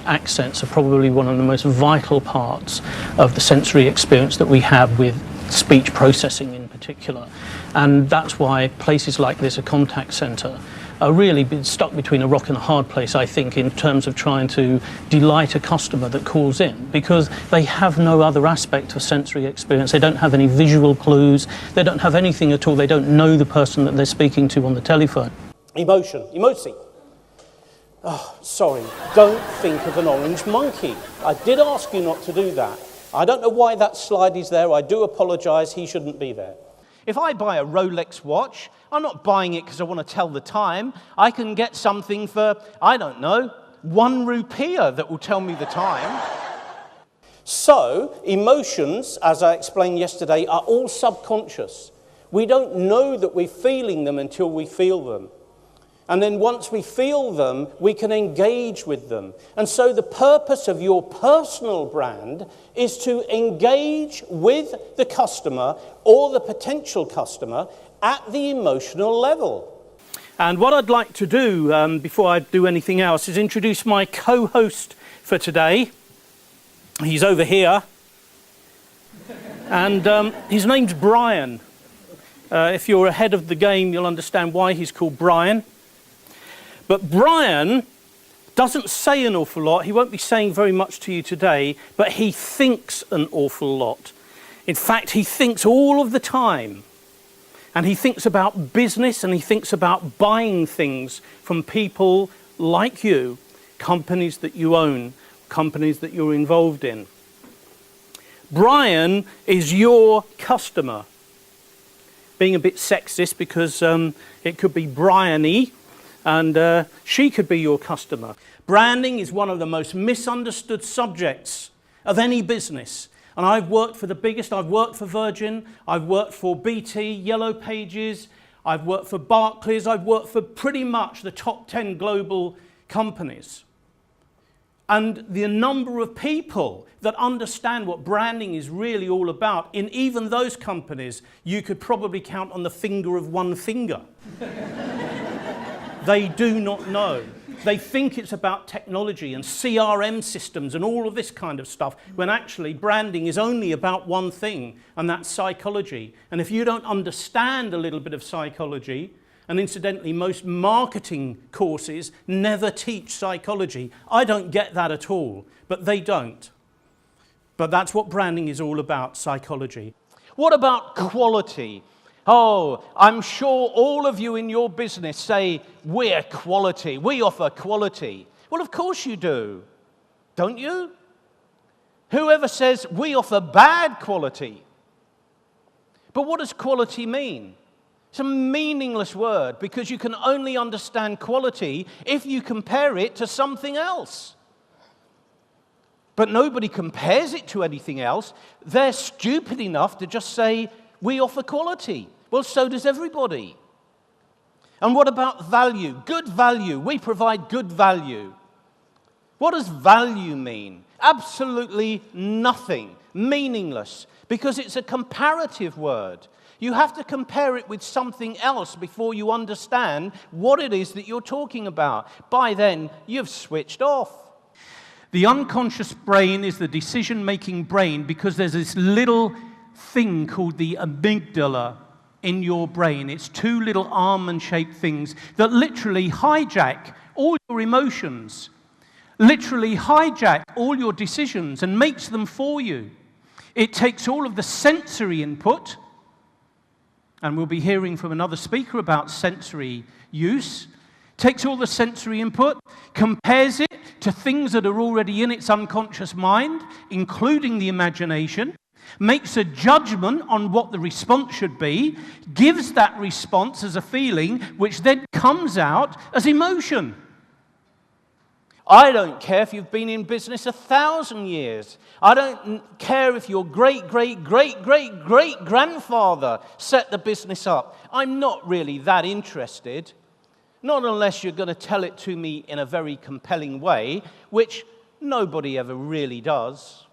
accents are probably one of the most vital parts of the sensory experience that we have with speech processing in particular. And that's why places like this, a contact centre, are really been stuck between a rock and a hard place, I think, in terms of trying to delight a customer that calls in, because they have no other aspect of sensory experience. They don't have any visual clues, they don't have anything at all, they don't know the person that they're speaking to on the telephone. Emoji. Oh, sorry, don't think of an orange monkey. I did ask you not to do that. I don't know why that slide is there, I do apologise, he shouldn't be there. If I buy a Rolex watch, I'm not buying it because I want to tell the time. I can get something for, I don't know, 1 rupiah that will tell me the time. So, emotions, as I explained yesterday, are all subconscious. We don't know that we're feeling them until we feel them. And then once we feel them, we can engage with them. And so the purpose of your personal brand is to engage with the customer or the potential customer at the emotional level. And what I'd like to do before I do anything else is introduce my co-host for today. He's over here. And his name's Brian. If you're ahead of the game, you'll understand why he's called Brian. But Brian doesn't say an awful lot. He won't be saying very much to you today, but he thinks an awful lot. In fact, he thinks all of the time. And he thinks about business, and he thinks about buying things from people like you, companies that you own, companies that you're involved in. Brian is your customer. Being a bit sexist because it could be Bryony, and she could be your customer. Branding is one of the most misunderstood subjects of any business. And I've worked for the biggest. I've worked for Virgin, I've worked for BT, Yellow Pages, I've worked for Barclays, I've worked for pretty much the top 10 global companies. And the number of people that understand what branding is really all about, in even those companies, you could probably count on the finger of one finger. They do not know. They think it's about technology and CRM systems and all of this kind of stuff, when actually branding is only about one thing, and that's psychology. And if you don't understand a little bit of psychology, and incidentally, most marketing courses never teach psychology. I don't get that at all, but they don't. But that's what branding is all about, psychology. What about quality? Oh, I'm sure all of you in your business say, we're quality, we offer quality. Well, of course you do, don't you? Whoever says we offer bad quality? But what does quality mean? It's a meaningless word, because you can only understand quality if you compare it to something else. But nobody compares it to anything else. They're stupid enough to just say, we offer quality. Well, so does everybody. And what about value? Good value. We provide good value. What does value mean? Absolutely nothing. Meaningless. Because it's a comparative word. You have to compare it with something else before you understand what it is that you're talking about. By then, you've switched off. The unconscious brain is the decision-making brain, because there's this little thing called the amygdala in your brain. It's 2 little almond-shaped things that literally hijack all your emotions, literally hijack all your decisions and makes them for you. It takes all of the sensory input, and we'll be hearing from another speaker about sensory use, takes all the sensory input, compares it to things that are already in its unconscious mind, including the imagination, makes a judgment on what the response should be, gives that response as a feeling, which then comes out as emotion. I don't care if you've been in business 1,000 years. I don't care if your great-great-great-great-great-grandfather set the business up. I'm not really that interested. Not unless you're going to tell it to me in a very compelling way, which nobody ever really does.